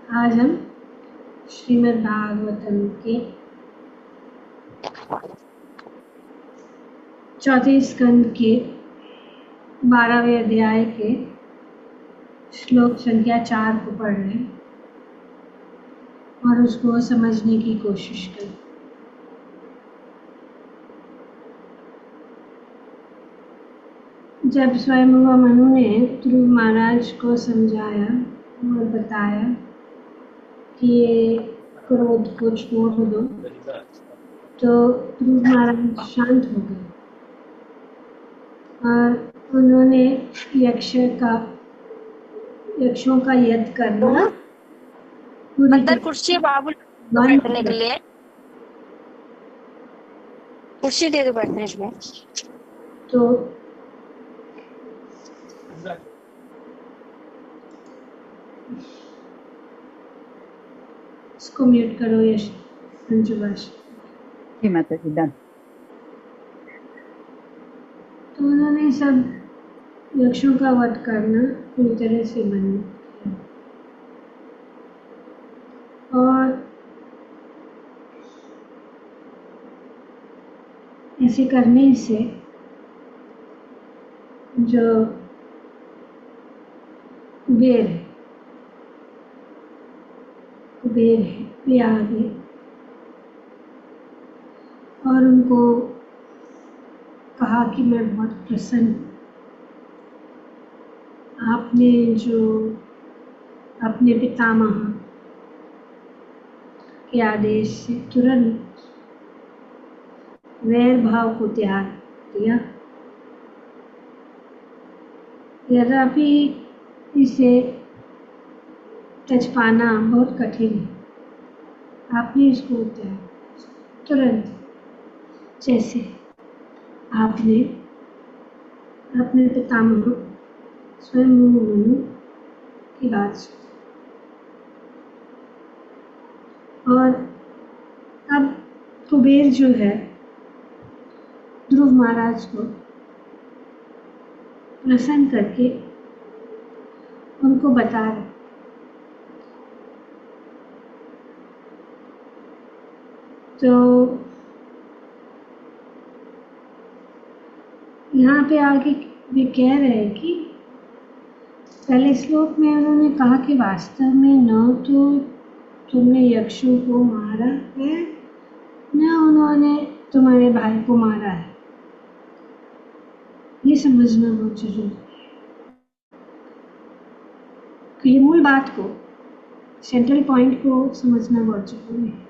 आज हम श्रीमद् भागवतम के चौथे स्कंद के 12वें अध्याय के श्लोक संख्या 4 को पढ़ रहे हैं और उसको समझने की कोशिश करें। जब स्वयं मनु ने ध्रुव महाराज को समझाया और बताया कि ये क्रोध को छोड़ दो, तो ध्रुव महाराज शांत हो गए और उन्होंने यक्षों का यज्ञ करना अंदर कुर्सी बाबू बैठने के लिए कुर्सी दे दो बैठने के लिए। तो इसको म्यूट करो यश अंजुभाष। जी माता जी डन। तो उन्होंने सब यक्षों का वध करना पूरी तरह से बंद किया और ऐसे करने से जो कुबेर है वे आ गए और उनको कहा कि मैं बहुत प्रसन्न हूँ। आपने जो अपने पितामह के आदेश से तुरंत वैर भाव को त्याग दिया, यद्यपि इसे टच पाना बहुत कठिन है। आपने इसको त्याग तुरंत, जैसे आपने अपने पितामह स्वयं मनु की बात सुनी। और अब कुबेर जो है ध्रुव महाराज को प्रसन्न करके उनको बता रहे, तो यहाँ पे आगे वे कह रहे हैं कि पहले श्लोक में उन्होंने कहा कि वास्तव में न तो तुमने यक्षों को मारा है, न उन्होंने तुम्हारे भाई को मारा है। ये समझना बहुत जरूरी है कि ये मूल बात को, सेंट्रल पॉइंट को समझना बहुत जरूरी है।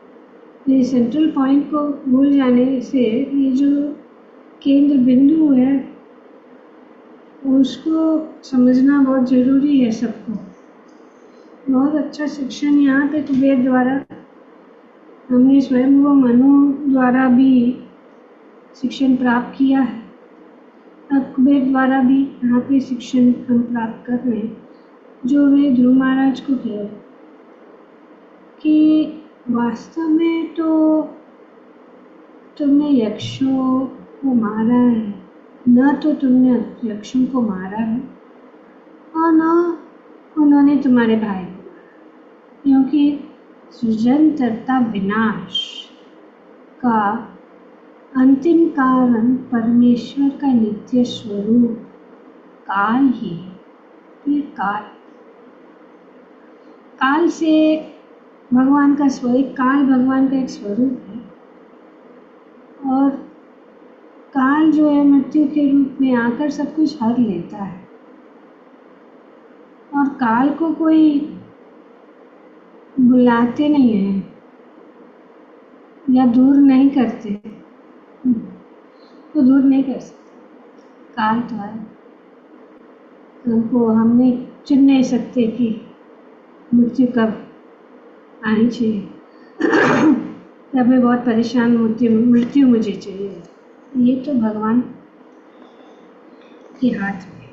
ये सेंट्रल पॉइंट को भूल जाने से ये जो केंद्र बिंदु है उसको समझना बहुत जरूरी है सबको। बहुत अच्छा शिक्षण यहाँ पे कुबेर द्वारा हमने स्वयं व मनु द्वारा भी शिक्षण प्राप्त किया है। अब कुबेर द्वारा भी यहाँ पे शिक्षण हम प्राप्त कर रहे हैं, जो वे ध्रुव महाराज को कह रहे कि वास्तव में तो तुमने यक्षों को मारा है, न तो तुमने यक्षों को मारा है और न उन्होंने तुम्हारे भाई को मारा, क्योंकि सृजन तथा विनाश का अंतिम कारण परमेश्वर का नित्य स्वरूप काल ही है। फिर काल से भगवान का स्वरूप, काल भगवान का एक स्वरूप है और काल जो है मृत्यु के रूप में आकर सब कुछ हर लेता है और काल को कोई बुलाते नहीं है या दूर नहीं करते, तो दूर नहीं कर सकते। काल तो है, उनको हमने चुन नहीं सकते कि मृत्यु कब आनी चाहिए। तब मैं बहुत परेशान होती हूँ, मृत्यु मुझे चाहिए। ये तो भगवान के हाथ में।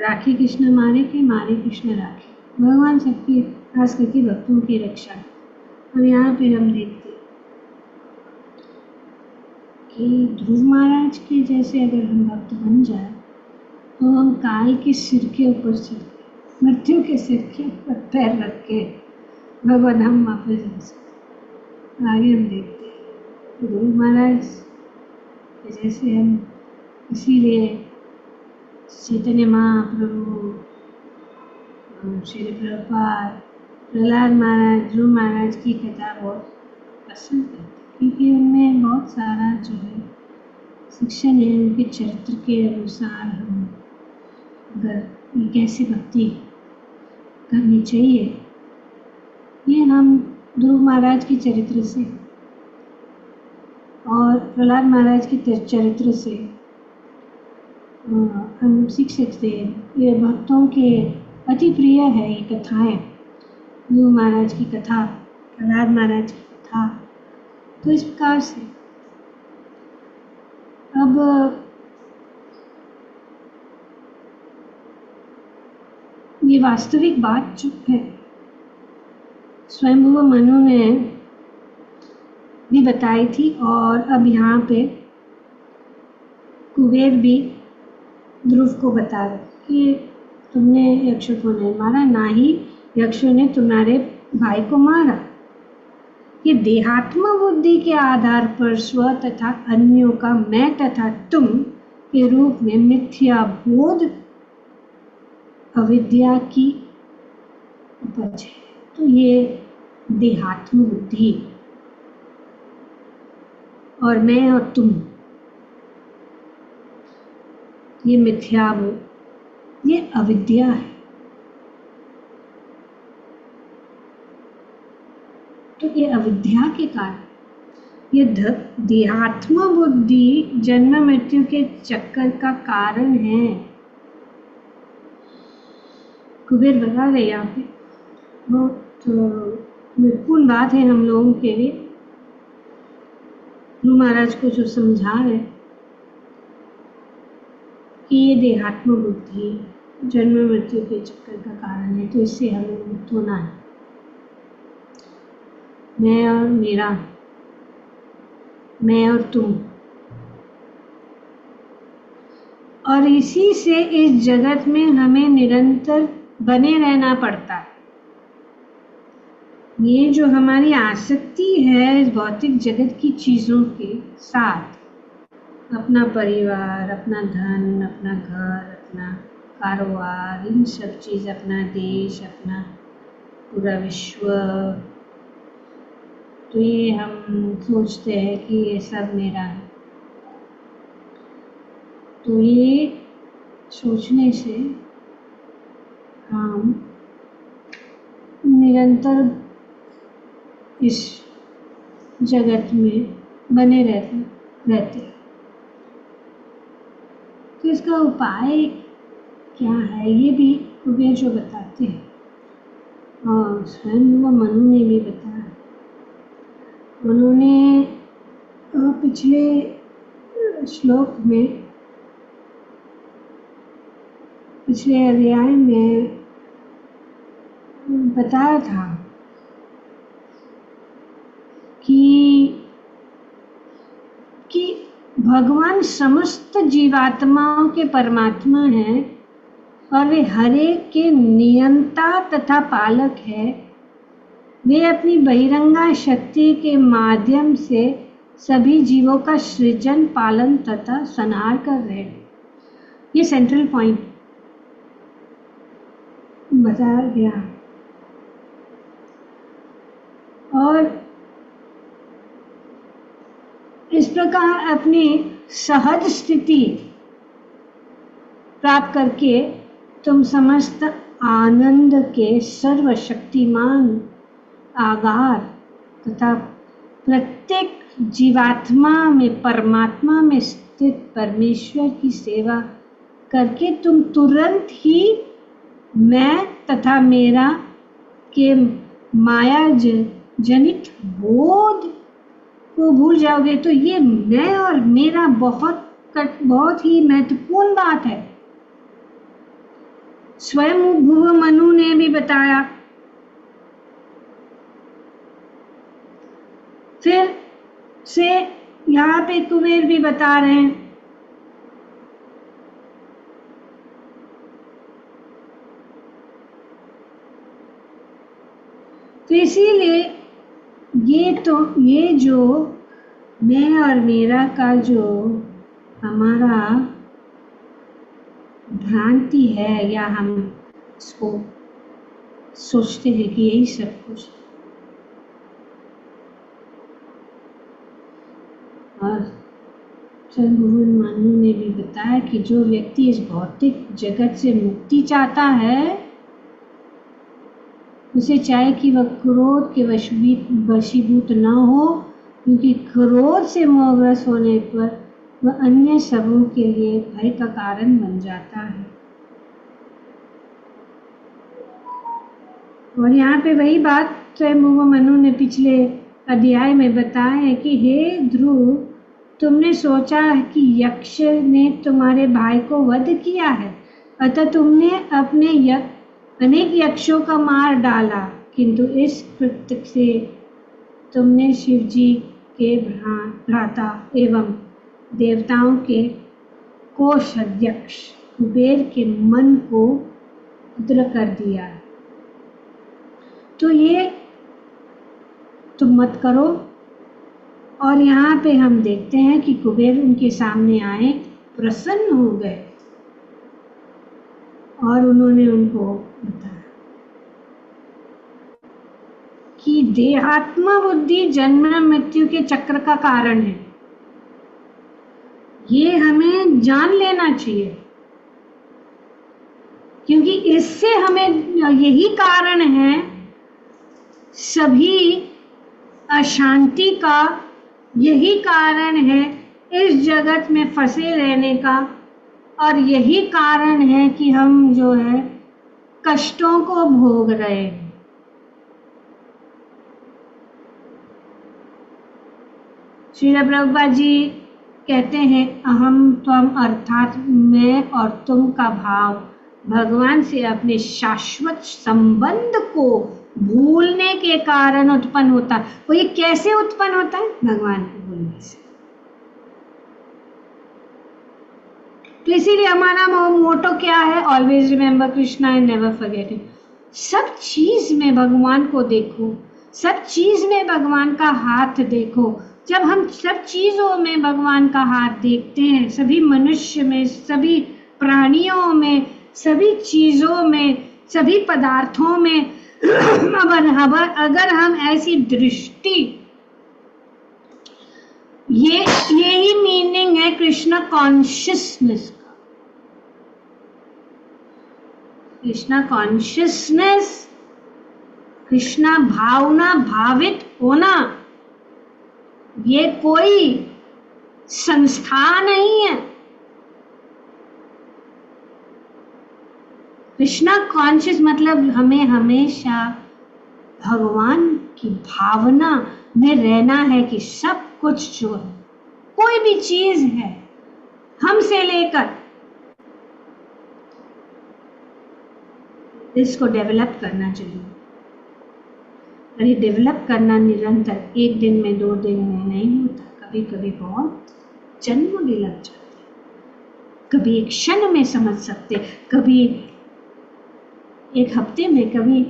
राखी कृष्ण मारे कृष्ण राखी। भगवान सबकी, खास करके भक्तों की रक्षा। और यहाँ पे हम देखते कि ध्रुव महाराज के जैसे अगर हम भक्त बन जाए तो हम काल के सिर के ऊपर चढ़ मृत्यु के सिर के ऊपर पैर रख के भगवान हम वापस जा सकते। आगे हम देखते हैं गुरु महाराज जैसे हम, इसीलिए चैतन्य महाप्रभु, श्री प्रभुपाद, प्रहलाद महाराज, ध्रुव महाराज की कथा बहुत पसंद करते, क्योंकि उनमें बहुत सारा जो है शिक्षण है। उनके चरित्र के अनुसार हम अगर कैसे भक्ति करनी चाहिए, ये हम ध्रुव महाराज के चरित्र से और प्रहलाद महाराज के चरित्र से हम सीख सकते हैं। ये भक्तों के अति प्रिय है ये कथाएं, ध्रुव महाराज की कथा, प्रहलाद महाराज की कथा। तो इस प्रकार से अब ये वास्तविक बात जो है स्वयंभुव मनु ने भी बताई थी, और अब यहाँ पे कुबेर भी ध्रुव को बता रहे कि तुमने यक्षों को नहीं मारा, ना ही यक्षों ने तुम्हारे भाई को मारा। ये देहात्म बुद्धि के आधार पर स्व तथा अन्यों का मैं तथा तुम के रूप में मिथ्या बोध अविद्या की उपज है। तो ये देहात्म बुद्धि और मैं और तुम, ये मिथ्या बोध, ये अविद्या है। तो ये अविद्या के कारण ये देहात्म बुद्धि जन्म मृत्यु के चक्कर का कारण है। कुबेर बता रहे यहाँ पे, बहुत महत्वपूर्ण बात है हम लोगों के लिए। गुरु महाराज को जो समझा रहे कि ये देहात्म बुद्धि जन्म मृत्यु के चक्कर का कारण है, तो इससे हमें मुक्त होना है। मैं और मेरा, मैं और तुम, और इसी से इस जगत में हमें निरंतर बने रहना पड़ता है। ये जो हमारी आसक्ति है इस भौतिक जगत की चीज़ों के साथ, अपना परिवार, अपना धन, अपना घर, अपना कारोबार, इन सब चीज़, अपना देश, अपना पूरा विश्व, तो ये हम सोचते हैं कि ये सब मेरा है। तो ये सोचने से हम निरंतर इस जगत में बने रहते हैं। तो इसका उपाय क्या है, ये भी कुबेर जो बताते हैं, और स्वयं वो मनु ने भी बताया। उन्होंने पिछले श्लोक में, पिछले अध्याय में बताया था कि भगवान समस्त जीवात्माओं के परमात्मा हैं और वे हरेक के नियंता तथा पालक है। वे अपनी बहिरंगा शक्ति के माध्यम से सभी जीवों का सृजन, पालन तथा संहार कर रहे हैं। ये सेंट्रल पॉइंट बताया गया। और इस प्रकार अपनी सहज स्थिति प्राप्त करके तुम समस्त आनंद के सर्वशक्तिमान आगार तथा प्रत्येक जीवात्मा में परमात्मा में स्थित परमेश्वर की सेवा करके तुम तुरंत ही मैं तथा मेरा के माया जनित बोध को भूल जाओगे। तो ये मैं और मेरा बहुत ही महत्वपूर्ण बात है। स्वयं भुव मनु ने भी बताया। फिर से यहाँ पे कुबेर भी बता रहे हैं तो इसीलिए ये जो मैं और मेरा का जो हमारा भ्रांति है, या हम इसको सोचते हैं कि यही सब कुछ है। और भगवान मानू ने भी बताया कि जो व्यक्ति इस भौतिक जगत से मुक्ति चाहता है, उसे चाहे कि वह क्रोध के वशीभूत न हो, क्योंकि क्रोध से मोहग्रस्त होने पर वह अन्य सबों के लिए भय का कारण बन जाता है। और यहाँ पे वही बात स्वयं मनु ने पिछले अध्याय में बताया है कि हे ध्रुव, तुमने सोचा कि यक्ष ने तुम्हारे भाई को वध किया है, अतः तुमने अपने अनेक यक्षों का मार डाला, किंतु इस कृत्य से तुमने शिव जी के भ्राता एवं देवताओं के कोषाध्यक्ष कुबेर के मन को उद्र कर दिया है। तो ये तुम मत करो। और यहाँ पे हम देखते हैं कि कुबेर उनके सामने आए, प्रसन्न हो गए और उन्होंने उनको बताया कि देहात्म बुद्धि जन्म मृत्यु के चक्र का कारण है। ये हमें जान लेना चाहिए, क्योंकि इससे हमें यही कारण है सभी अशांति का, यही कारण है इस जगत में फंसे रहने का, और यही कारण है कि हम जो है कष्टों को भोग रहे हैं। श्रील प्रभुपाद जी कहते हैं, अहम त्वम अर्थात मैं और तुम का भाव भगवान से अपने शाश्वत संबंध को भूलने के कारण उत्पन्न होता है। वो ये कैसे उत्पन्न होता है? भगवान को भूलने से। तो इसीलिए हमारा मोटो क्या है? Always remember Krishna and never forget him. सब चीज में भगवान को देखो, सब चीज में भगवान का हाथ देखो। जब हम सब चीजों में भगवान का हाथ देखते हैं, सभी मनुष्य में, सभी प्राणियों में, सभी चीजों में, सभी पदार्थों में अगर हम ऐसी दृष्टि, यही मीनिंग है कृष्ण कॉन्शियसनेस का। कृष्णा कॉन्शियसनेस, कृष्णा भावना, भावित होना, ये कोई संस्था नहीं है। कृष्णा कॉन्शियस मतलब हमें हमेशा भगवान की भावना में रहना है कि सब कुछ जो है, कोई भी चीज है, हमसे लेकर, इसको डेवलप करना चाहिए। और ये डेवलप करना निरंतर, एक दिन में 2 दिन में नहीं होता, कभी कभी बहुत जन्म भी लग जाते, कभी एक क्षण में समझ सकते, कभी एक हफ्ते में, कभी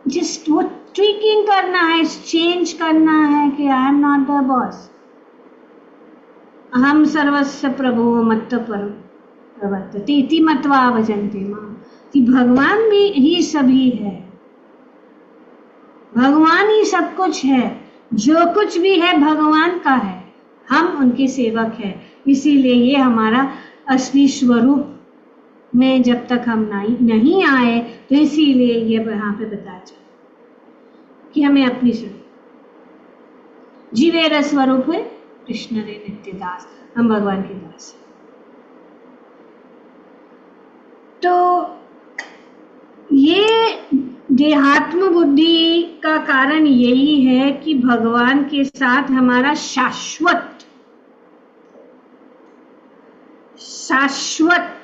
जस्ट वो ट्विकिंग करना है, चेंज करना है कि I am not the boss, अहम सर्वस्व प्रभो मत्त परम प्रवर्तते इति मत्वा भजन्ते मां, कि भगवान भी ही सभी है, भगवान ही सब कुछ है, जो कुछ भी है भगवान का है, हम उनके सेवक हैं। इसीलिए ये हमारा असली स्वरूप में जब तक हम नहीं आए, तो इसीलिए ये यहाँ पे बताया जाए कि हमें अपनी जीवेर स्वरूप है कृष्ण रे नित्य दास, हम भगवान के दास हैं। तो ये देहात्म बुद्धि का कारण यही है कि भगवान के साथ हमारा शाश्वत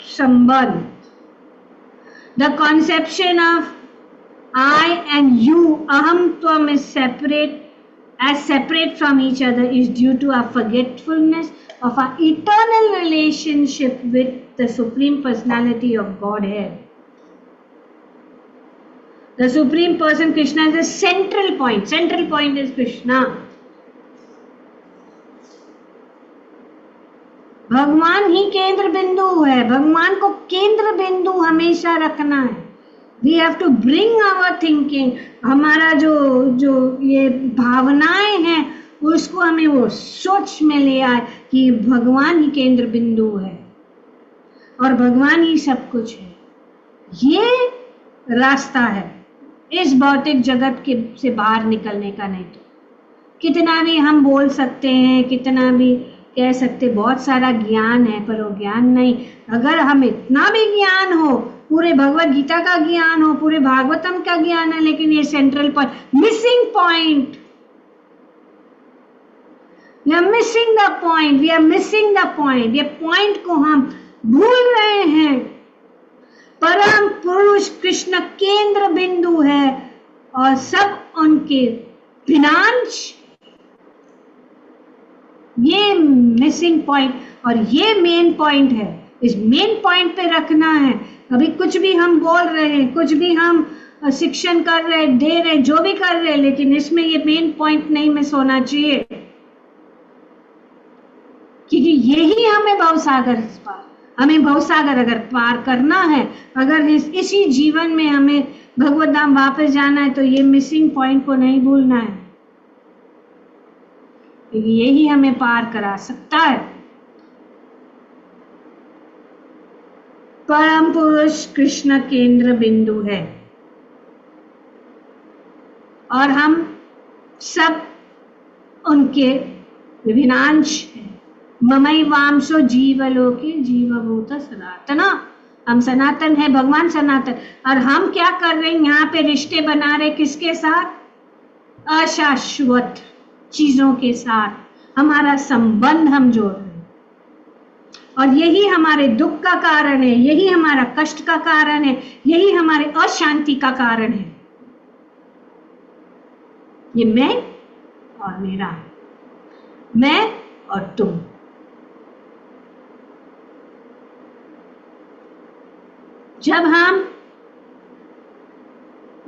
संबंध, the conception of I and you, aham tvam, is separate from each other is due to our forgetfulness of our eternal relationship with the Supreme Personality of Godhead. The Supreme Person Krishna is the central point. Central point is Krishna. भगवान ही केंद्र बिंदु है. भगवान को केंद्र बिंदु हमेशा रखना है. We have to bring our thinking. हमारा जो ये भावनाएं हैं उसको हमें वो सोच में ले आए कि भगवान ही केंद्र बिंदु है और भगवान ही सब कुछ है. ये रास्ता है इस भौतिक जगत के से बाहर निकलने का. नहीं तो कितना भी हम बोल सकते हैं, कितना भी कह सकते, बहुत सारा ज्ञान है, पर वो ज्ञान नहीं. अगर हम इतना भी ज्ञान हो, पूरे भगवत गीता का ज्ञान हो, पूरे भागवतम का ज्ञान है, लेकिन ये central point, missing point, we are missing the point, we are missing the point. ये पॉइंट को हम भूल रहे हैं. परम पुरुष कृष्ण केंद्र बिंदु है और सब उनके विनाश. ये मिसिंग पॉइंट और ये मेन पॉइंट है. इस मेन पॉइंट पे रखना है. अभी कुछ भी हम बोल रहे हैं, कुछ भी हम शिक्षण कर रहे हैं, दे रहे हैं, जो भी कर रहे हैं, लेकिन इसमें ये मेन पॉइंट नहीं मिस होना चाहिए, क्योंकि यही हमें भवसागर पार, हमें भवसागर अगर पार करना है, अगर इसी जीवन में हमें भगवत धाम वापस जाना है, तो ये मिसिंग पॉइंट को नहीं भूलना है, क्योंकि यही हमें पार करा सकता है. परम पुरुष कृष्ण केंद्र बिंदु है और हम सब उनके विनाश है. ममई वांशो जीवलोके जीवभूत सनातना. हम सनातन है, भगवान सनातन. और हम क्या कर रहे हैं यहाँ पे? रिश्ते बना रहे किसके साथ? अशाश्वत चीजों के साथ हमारा संबंध हम जोड़ रहे हैं और यही हमारे दुख का कारण है, यही हमारा कष्ट का कारण है, यही हमारे अशांति का कारण है. ये मैं और मेरा, मैं और तुम. जब हम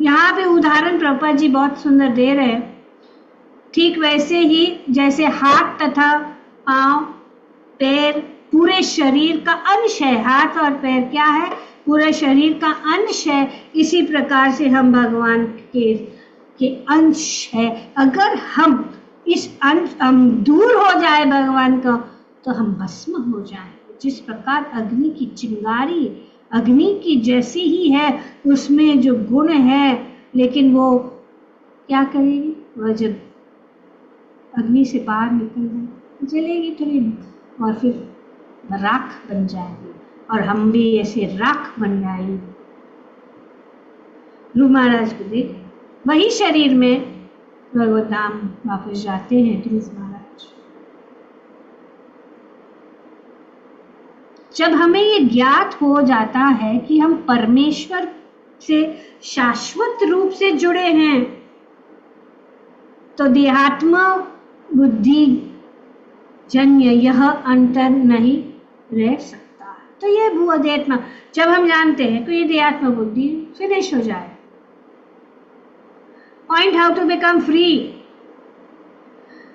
यहाँ पे उदाहरण प्रभुपाद जी बहुत सुंदर दे रहे हैं, ठीक वैसे ही जैसे हाथ तथा पांव, पैर पूरे शरीर का अंश है. हाथ और पैर क्या है? पूरे शरीर का अंश है. इसी प्रकार से हम भगवान के अंश है. अगर हम इस अंश हम दूर हो जाए भगवान का, तो हम भस्म हो जाए. जिस प्रकार अग्नि की चिंगारी अग्नि की जैसी ही है, उसमें जो गुण है, लेकिन वो क्या करेगी? वह जब अग्नि से बाहर निकल जाए, जलेगी थोड़ी और फिर राख बन जाएगी, और हम भी ऐसे राख बन जाएंगे. ध्रुव महाराज को देख, वही शरीर में भगवत धाम वापस जाते हैं ध्रुव महाराज. जब हमें ये ज्ञात हो जाता है कि हम परमेश्वर से शाश्वत रूप से जुड़े हैं, तो देहात्मा बुद्धि जन्य यह अंतर नहीं रह सकता. तो ये भूअध्यात्म जब हम जानते हैं तो ये देहात्म बुद्धि फिनिश हो जाए. Point how to become free.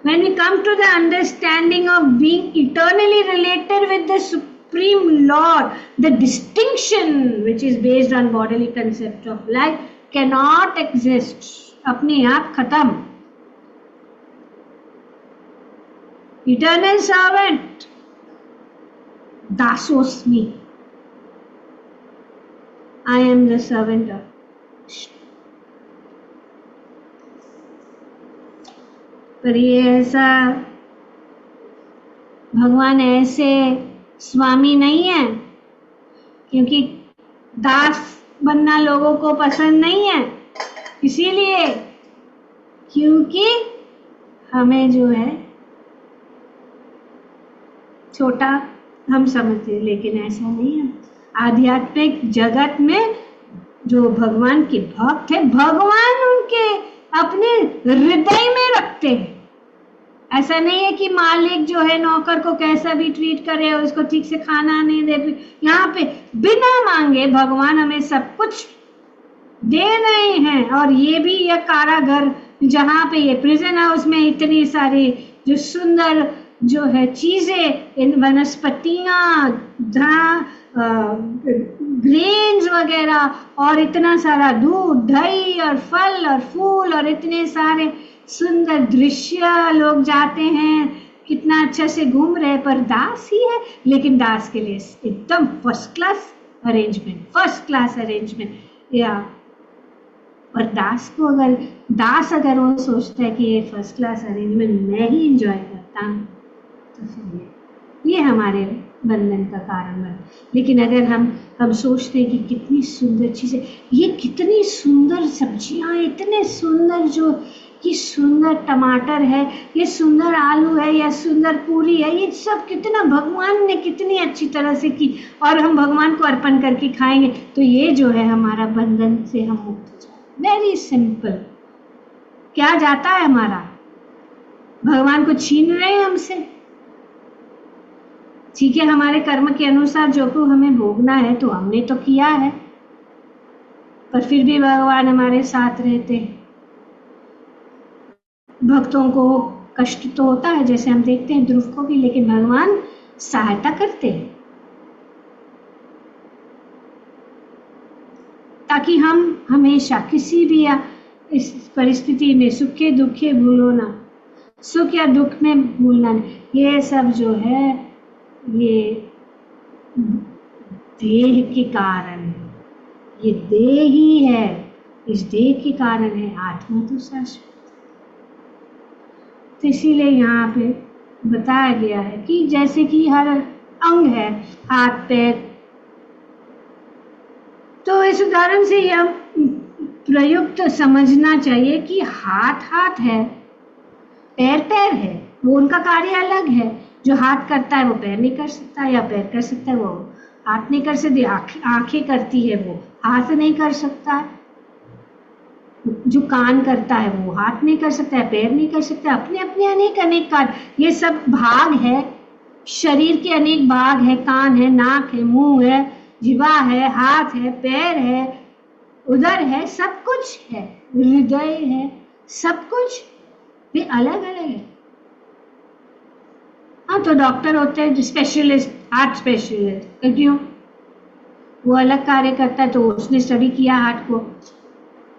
When we come to the understanding of being eternally related with the Supreme Lord, the distinction which is based on bodily concept of life cannot exist. अपने आप खत्म. Eternal servant, dasosmi. I am the servant of Krishna. पर ये ऐसा भगवान ऐसे स्वामी नहीं है, क्योंकि दास बनना लोगों को पसंद नहीं है. इसीलिए क्योंकि हमें जो है छोटा हम समझते हैं, लेकिन ऐसा नहीं है. आध्यात्मिक जगत में जो भगवान के भक्त है, भगवान उनके अपने हृदय में रखते हैं. ऐसा नहीं है कि मालिक जो है नौकर को कैसा भी ट्रीट करे और उसको ठीक से खाना नहीं दे. यहाँ पे बिना मांगे भगवान हमें सब कुछ दे रहे हैं। और ये भी यह कारागर जहाँ पे ये प्रिजन हाउस में इतनी सारी जो सुंदर जो है चीजें, इन वनस्पतियां, ग्रेन्स वगैरह, और इतना सारा दूध, दही और फल और फूल और इतने सारे सुंदर दृश्य, लोग जाते हैं कितना अच्छा से घूम रहे। पर दास ही है, लेकिन दास के लिए एकदम फर्स्ट क्लास अरेंजमेंट। या और दास अगर वो सोचता है कि ये फर्स्ट क्लास अरेंजमेंट मैं ही एंजॉय करता हूँ, तो फिर ये हमारे बंधन का कारण बन। लेकिन अगर हम सोचते हैं कि कितनी सुंदर चीजें, ये कितनी सुंदर सब्जियां, इतने सुंदर, जो ये सुंदर टमाटर है, ये सुंदर आलू है, या सुंदर पूरी है, ये सब कितना भगवान ने कितनी अच्छी तरह से की, और हम भगवान को अर्पण करके खाएंगे, तो ये जो है हमारा बंधन से हम मुक्त हो जाए। Very simple. क्या जाता है हमारा? भगवान को छीन रहे हैं हमसे। ठीक है, हमारे कर्म के अनुसार जो कुछ हमें भोगना है तो हमने तो किया है, पर फिर भी भगवान हमारे साथ रहते हैं। भक्तों को कष्ट तो होता है, जैसे हम देखते हैं ध्रुव को भी, लेकिन भगवान सहायता करते हैं ताकि हम हमेशा किसी भी इस परिस्थिति में, सुखे दुखे भूलो ना, सुख या दुख में भूलना नहीं। ये सब जो है ये देह के कारण है, ये देह ही है, इस देह के कारण है, आत्मा तो शाश्वत। तो इसीलिए यहाँ पे बताया गया है कि जैसे कि हर अंग है, हाथ पैर, तो इस उदाहरण से यह प्रयुक्त समझना चाहिए कि हाथ है, पैर है, वो उनका कार्य अलग है। जो हाथ करता है वो पैर नहीं कर सकता, या पैर कर सकता है वो हाथ नहीं कर सकती, आंखें करती है वो हाथ नहीं कर सकता है, जो कान करता है वो हाथ नहीं कर सकता है, पैर नहीं कर सकता, अपने अपने अनेक कार्य। ये सब भाग है, शरीर के अनेक भाग है, कान है, नाक है, मुंह है, जीवा है, हाथ है, पैर है, उदर है, सब कुछ है, हृदय है, सब कुछ भी अलग अलग है। हाँ, तो डॉक्टर होते हैं स्पेशलिस्ट, हार्ट स्पेशलिस्ट, क्यों? वो अलग कार्य करता है, तो उसने स्टडी किया हार्ट को।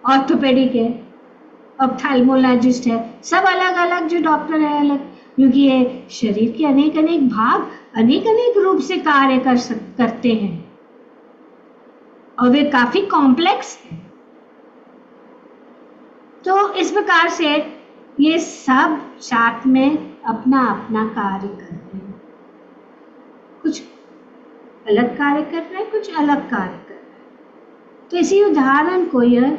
ऑर्थोपेडिक है, ऑप्थेल्मोलॉजिस्ट है, सब अलग अलग जो डॉक्टर है अलग, क्योंकि ये शरीर के अनेक भाग अनेक रूप से कार्य करते हैं, और वे काफी कॉम्प्लेक्स है। तो इस प्रकार से ये सब साथ में अपना अपना कार्य कर रहे हैं, कुछ अलग कार्य कर रहे हैं, कुछ अलग कार्य कर रहे हैं। तो इसी उदाहरण को यह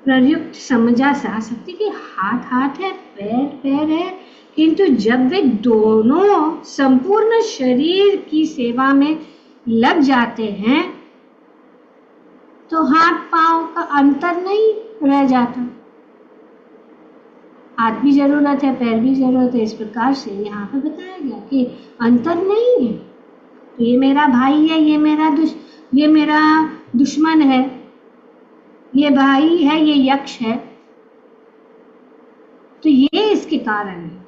प्रयुक्त समझा जा सकती कि हाथ है, पैर है, किंतु जब वे दोनों संपूर्ण शरीर की सेवा में लग जाते हैं तो हाथ पांव का अंतर नहीं रह जाता। हाथ भी जरूरत है, पैर भी जरूरत है। इस प्रकार से यहाँ पे बताया गया कि अंतर नहीं है। तो ये मेरा भाई है, ये मेरा दुश्मन है, ये भाई है, ये यक्ष है, तो ये इसके कारण है।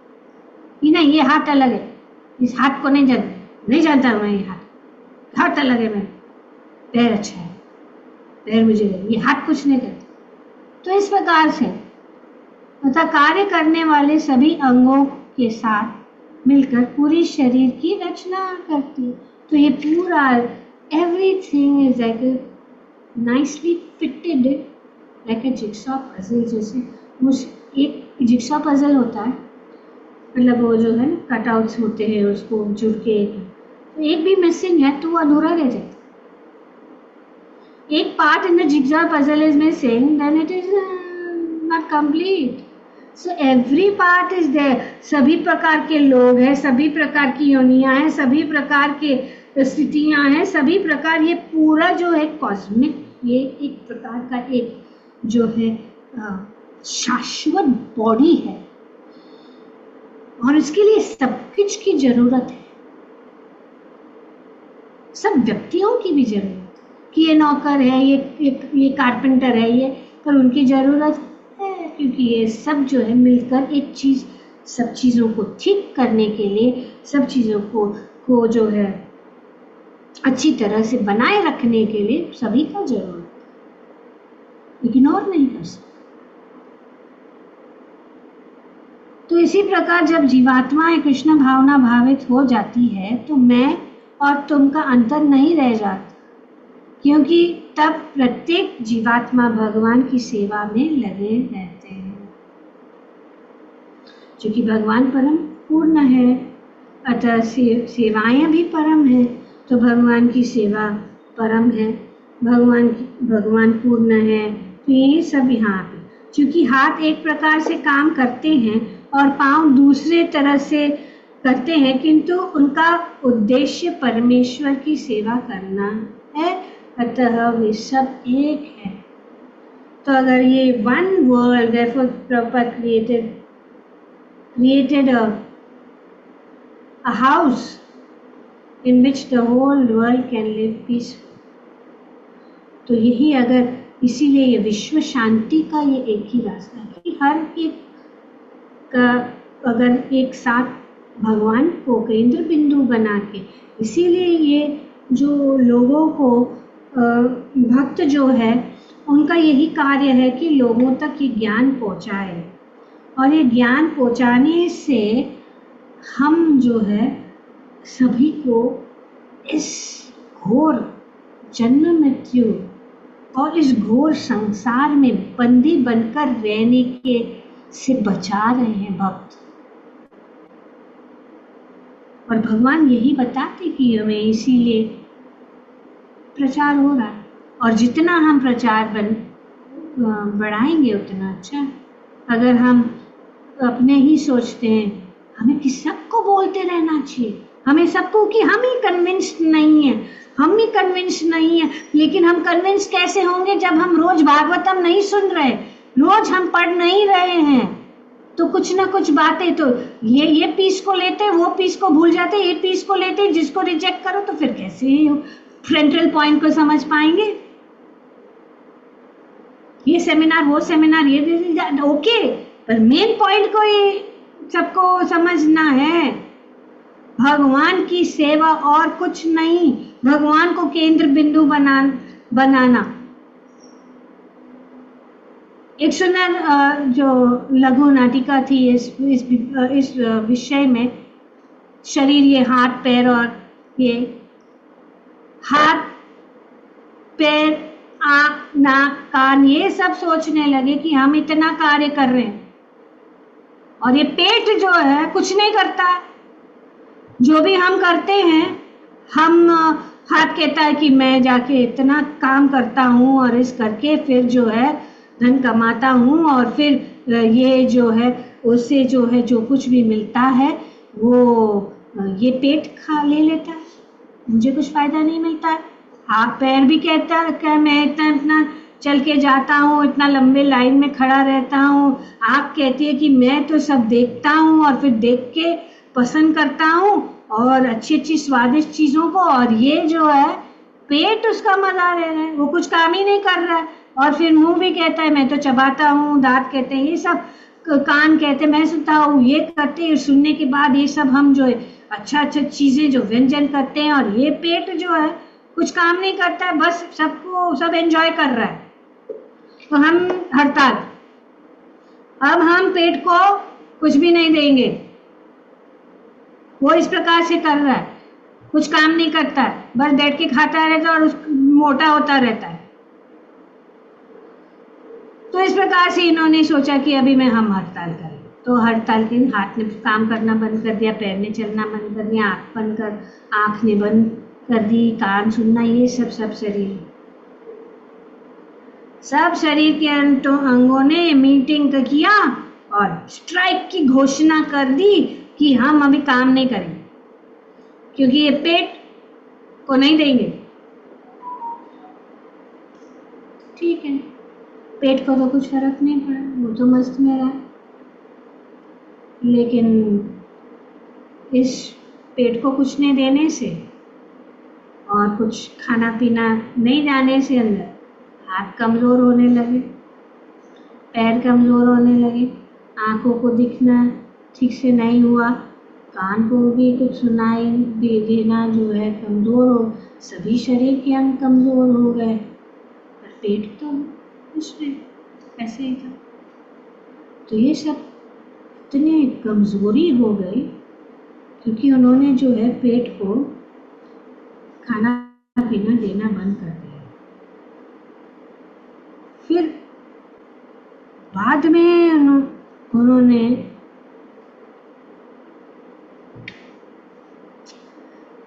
ये नहीं, ये हाथ अलग है, इस हाथ को नहीं जानता मैं, ये हाथ अलग है, मेरा पैर अच्छा है, पैर मुझे ये हाथ कुछ नहीं करता। तो इस प्रकार से तथा कार्य करने वाले सभी अंगों के साथ मिलकर पूरी शरीर की रचना करती है। तो ये पूरा everything is like nicely fitted like a jigsaw puzzle. जैसे एक जिक्सॉ पजल होता है, मतलब वो जो है ना कटआउट्स होते हैं, उसको जुड़ के तो एक भी मिसिंग है तो वो अधूरा रह जाता है। एक part in the jigsaw puzzle is missing, then it is not complete. So every part is there. सभी प्रकार के लोग हैं, सभी प्रकार की योनियां हैं, सभी प्रकार के स्थितियां हैं, सभी प्रकार, ये पूरा जो है कॉस्मिक, ये एक प्रकार का एक जो है शाश्वत बॉडी है, और इसके लिए सब कुछ की जरूरत है, सब व्यक्तियों की भी जरूरत है। कि ये नौकर है, ये कारपेंटर है, ये, पर उनकी ज़रूरत है, क्योंकि ये सब जो है मिलकर एक चीज़, सब चीज़ों को ठीक करने के लिए, सब चीज़ों को जो है अच्छी तरह से बनाए रखने के लिए सभी का जरूरत है, इग्नोर नहीं कर सकते। तो इसी प्रकार जब जीवात्माएं कृष्ण भावना भावित हो जाती है तो मैं और तुम का अंतर नहीं रह जाता, क्योंकि तब प्रत्येक जीवात्मा भगवान की सेवा में लगे रहते हैं। क्योंकि भगवान परम पूर्ण है, अतः सेवाएं भी परम है, तो भगवान की सेवा परम है, भगवान पूर्ण है, तो ये सब यहाँ पे, क्योंकि हाथ एक प्रकार से काम करते हैं और पांव दूसरे तरह से करते हैं, किंतु उनका उद्देश्य परमेश्वर की सेवा करना है, अतः वे सब एक है। तो अगर ये one world, therefore Prabhupada created a house in which the whole world can live peaceful. तो यही अगर, इसीलिए ये विश्व शांति का ये एक ही रास्ता है कि हर एक का अगर एक साथ भगवान को केंद्र बिंदु बना के, इसीलिए ये जो लोगों को भक्त जो है उनका यही कार्य है कि लोगों तक ये ज्ञान पहुंचाए, और ये ज्ञान पहुंचाने से हम जो है सभी को इस घोर जन्म मृत्यु और इस घोर संसार में बंदी बनकर रहने के से बचा रहे हैं भक्त। और भगवान यही बताते कि हमें, इसीलिए प्रचार हो रहा है, और जितना हम प्रचार बढ़ाएंगे उतना अच्छा। अगर हम अपने ही सोचते हैं हमें किस सबको बोलते रहना चाहिए, हमें सबको, कि हम ही कन्विंस्ड नहीं है, हम ही कन्विंस्ड नहीं है, लेकिन हम कन्विंस कैसे होंगे जब हम रोज भागवतम नहीं सुन रहे, रोज हम पढ़ नहीं रहे हैं, तो कुछ ना कुछ बातें तो ये पीस को लेते, वो पीस को भूल जाते, ये पीस को लेते, जिसको रिजेक्ट करो तो फिर कैसे फ्रंटल पॉइंट को समझ पाएंगे। ये सेमिनार, वो सेमिनार, ये ओके, पर मेन पॉइंट को ये सबको समझना है, भगवान की सेवा और कुछ नहीं, भगवान को केंद्र बिंदु बनाना। एक सुंदर जो लघु नाटिका थी इस विषय में, शरीर, ये हाथ पैर, और ये हाथ पैर आँख नाक कान, ये सब सोचने लगे कि हम इतना कार्य कर रहे हैं, और ये पेट जो है कुछ नहीं करता है। जो भी हम करते हैं, हम हाथ कहता है कि मैं जाके इतना काम करता हूँ और इस करके फिर जो है धन कमाता हूँ, और फिर ये जो है उससे जो है जो कुछ भी मिलता है वो ये पेट खा ले लेता है, मुझे कुछ फायदा नहीं मिलता है। हाथ पैर भी कहता है कि मैं इतना चल के जाता हूँ, इतना लंबे लाइन में खड़ा रहता हूँ। आँख कहती है कि मैं तो सब देखता हूँ और फिर देख के पसंद करता हूँ और अच्छी अच्छी स्वादिष्ट चीज़ों को, और ये जो है पेट उसका मजा ले रहा है, वो कुछ काम ही नहीं कर रहा है। और फिर मुंह भी कहता है मैं तो चबाता हूँ, दांत कहते हैं ये सब, कान कहते हैं मैं सुनता हूँ, ये करते हैं। सुनने के बाद ये सब हम जो है अच्छा चीज़ें जो व्यंजन करते हैं, और ये पेट जो है कुछ काम नहीं करता है, बस सबको सब एंजॉय कर रहा है। तो हम हड़ताल, अब हम पेट को कुछ भी नहीं देंगे, वो इस प्रकार से कर रहा है, कुछ काम नहीं करता है, बस बैठ के खाता रहता है और मोटा होता रहता है। तो इस प्रकार से इन्होंने सोचा कि अभी मैं हम हड़ताल करें। तो हड़ताल के हाथ ने काम करना बंद कर दिया, पैर ने चलना बंद कर दिया, आँख ने बंद कर दी, कान सुनना, ये सब शरीर के अंगों ने मीटिंग किया और स्ट्राइक की घोषणा कर दी कि हम अभी काम नहीं करेंगे, क्योंकि ये पेट को नहीं देंगे। ठीक है, पेट को तो कुछ फर्क नहीं पड़ा, वो तो मस्त में रहा, लेकिन इस पेट को कुछ नहीं देने से और कुछ खाना पीना नहीं जाने से अंदर हाथ कमज़ोर होने लगे, पैर कमज़ोर होने लगे, आँखों को दिखना ठीक से नहीं हुआ, कान को भी कुछ सुनाई देना जो है कमज़ोर हो, सभी शरीर के अंग कमज़ोर हो गए, पर पेट तो कुछ नहीं, ऐसे ही था। तो ये सब इतनी कमज़ोरी हो गई क्योंकि उन्होंने जो है पेट को खाना पीना देना बंद कर दिया। फिर बाद में उन्होंने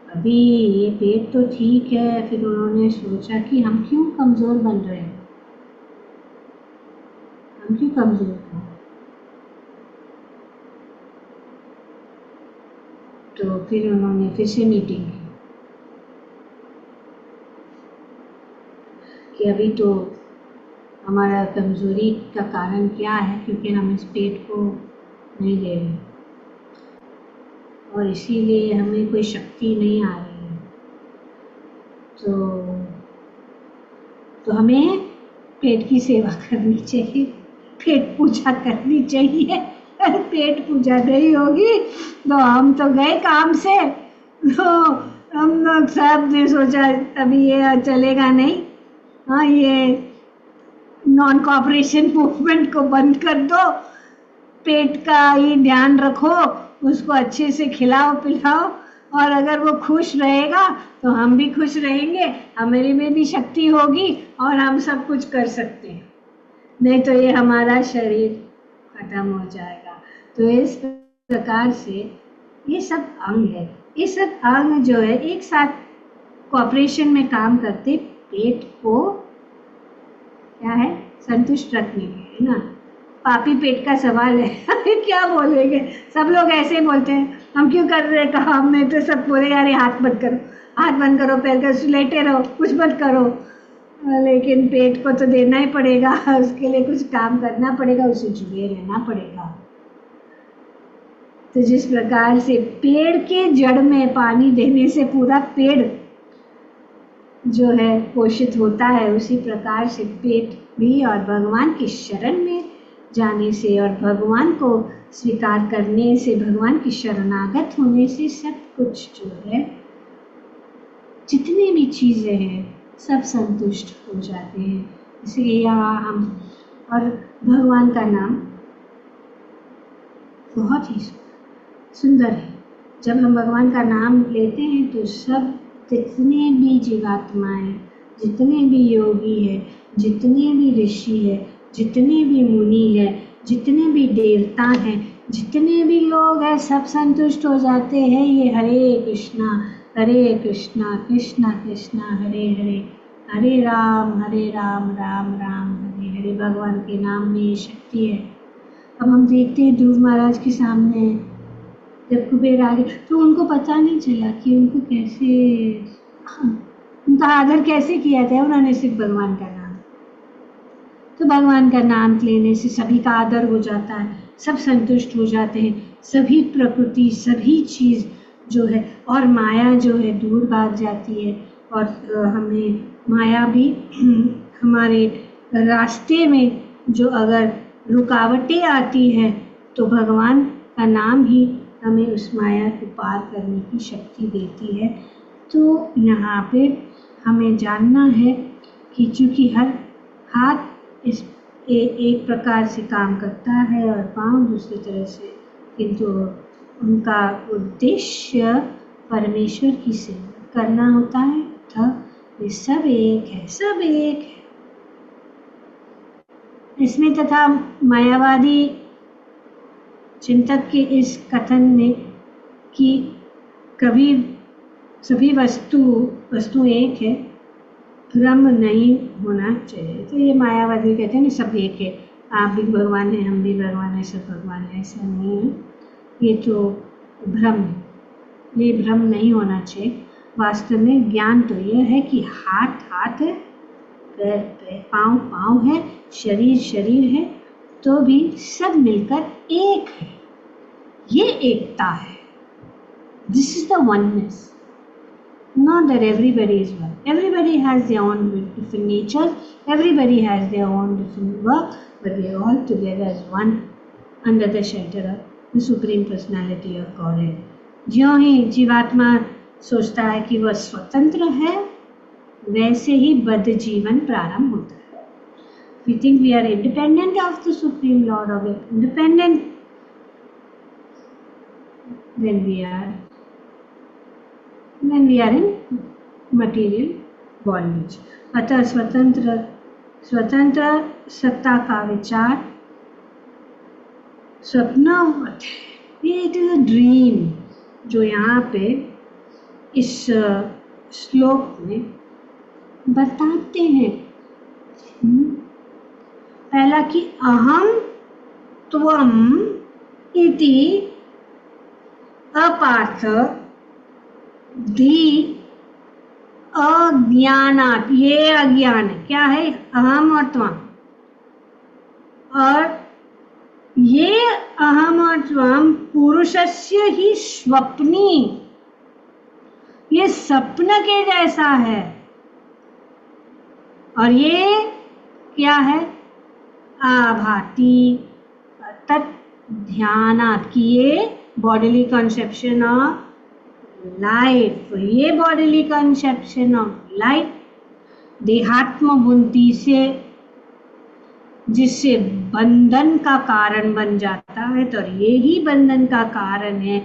अभी ये पेट तो ठीक है, फिर उन्होंने सोचा कि हम क्यों कमज़ोर बन रहे हैं, हम क्यों कमज़ोर हैं। तो फिर उन्होंने फिर से मीटिंग की कि अभी तो हमारा कमज़ोरी का कारण क्या है, क्योंकि हम इस पेट को नहीं ले रहे और इसीलिए हमें कोई शक्ति नहीं आ रही है। तो हमें पेट की सेवा करनी चाहिए, पेट पूजा करनी चाहिए। पेट पूजा नहीं होगी तो हम तो गए काम से। तो हम लोग सब ने सोचा अभी ये चलेगा नहीं, हाँ ये नॉन कॉपरेशन मूवमेंट को बंद कर दो, पेट का ही ध्यान रखो, उसको अच्छे से खिलाओ पिलाओ, और अगर वो खुश रहेगा तो हम भी खुश रहेंगे, हमारे में भी शक्ति होगी और हम सब कुछ कर सकते हैं। नहीं तो ये हमारा शरीर खत्म हो जाएगा। तो इस प्रकार से ये सब अंग है, ये सब अंग जो है एक साथ कॉपरेशन में काम करते पेट को क्या है संतुष्ट रखने में, है ना। पापी पेट का सवाल है। क्या बोलेंगे, सब लोग ऐसे बोलते हैं, हम क्यों कर रहे कहा, हमने तो सब बोले यार हाथ बंद करो, हाथ बंद करो, पैर का लेटे रहो, कुछ मत करो, लेकिन पेट को तो देना ही पड़ेगा, उसके लिए कुछ काम करना पड़ेगा, उसे जुड़े रहना पड़ेगा। तो जिस प्रकार से पेड़ के जड़ में पानी देने से पूरा पेड़ जो है पोषित होता है, उसी प्रकार से पेट भी और भगवान की शरण में जाने से और भगवान को स्वीकार करने से, भगवान की शरणागत होने से सब कुछ जो है जितनी भी चीज़ें हैं सब संतुष्ट हो जाते हैं। इसलिए यहाँ हम और भगवान का नाम बहुत ही सुंदर है। जब हम भगवान का नाम लेते हैं तो सब जितने भी जीवात्माएं, जितने भी योगी है, जितने भी ऋषि है, जितने भी मुनि है, जितने भी देवता हैं, जितने भी लोग हैं, सब संतुष्ट हो जाते हैं। ये हरे कृष्णा कृष्णा कृष्णा हरे हरे, हरे राम राम राम हरे हरे। भगवान के नाम में ये शक्ति है। अब हम देखते हैं ध्रुव महाराज के सामने जब कुबेर आ गए तो उनको पता नहीं चला कि उनको कैसे, उनका आदर कैसे किया जाए। उन्होंने सिर्फ भगवान का नाम, तो भगवान का नाम लेने से सभी का आदर हो जाता है, सब संतुष्ट हो जाते हैं, सभी प्रकृति सभी चीज़ जो है और माया जो है दूर भाग जाती है। और हमें माया भी हमारे रास्ते में जो अगर रुकावटें आती हैं तो भगवान का नाम ही हमें उस माया को पार करने की शक्ति देती है। तो यहाँ पे हमें जानना है कि चूँकि हर हाथ एक प्रकार से काम करता है और पाँव दूसरी तरह से, किंतु उनका उद्देश्य परमेश्वर की सेवा करना होता है। तो वे सब एक है, सब एक है। इसमें तथा मायावादी चिंतक के इस कथन में कि कभी सभी वस्तु एक है, भ्रम नहीं होना चाहिए। तो ये मायावादी कहते हैं ना सब एक है, आप भी भगवान है, हम भी भगवान है, सब भगवान है, ऐसा नहीं है। ये तो भ्रम है, ये भ्रम नहीं होना चाहिए। वास्तव में ज्ञान तो यह है कि हाथ हाथ है, पैर पैर, पाँव पाँव है, शरीर शरीर है, तो भी सब मिलकर एक है। ये एकता है, this is the oneness. Not that everybody is one. Everybody has their own different natures, everybody has their own different work, but we are all together as one under the shelter of the Supreme Personality of Godhead. ज्यों ही जीवात्मा सोचता है कि वह स्वतंत्र है, वैसे ही बद्ध जीवन प्रारंभ होता है. We think we are independent of the Supreme Lord, or we are independent when we are in material bondage. अतः स्वतंत्र सत्ता का विचार स्वप्नवत है. इट इज अ ड्रीम जो यहाँ पे इस श्लोक में बताते हैं. पहला कि अहम त्वम इति अपार्थ धी अज्ञानात्. ये अज्ञान है. क्या है? अहम और त्वम. और ये अहम और त्वम पुरुषस्य ही स्वप्नी, ये स्वप्न के जैसा है. और ये क्या है? आभाति तत् ध्यानात्. कि ये बॉडीली कंसेप्शन ऑफ लाइफ, ये बॉडीली कंसेप्शन ऑफ लाइफ देहात्म बुद्धि से जिससे बंधन का कारण बन जाता है, तो ये ही बंधन का कारण है.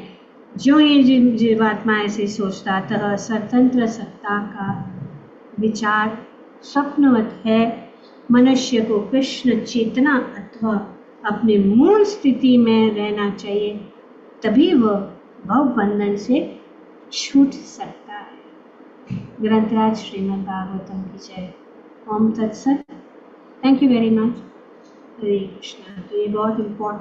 जो ये जीवात्मा ऐसे सोचता है, स्वतंत्र सत्ता का विचार स्वप्नवत है. मनुष्य को कृष्ण चेतना अथवा अपने मूल स्थिति में रहना चाहिए, तभी वह भव बंधन से छूट सकता है. ग्रंथराज श्रीमद् भागवतम की जय. ओम तत्सत. Thank you very much. हरे कृष्णा. तो ये बहुत इम्पोर्टेंट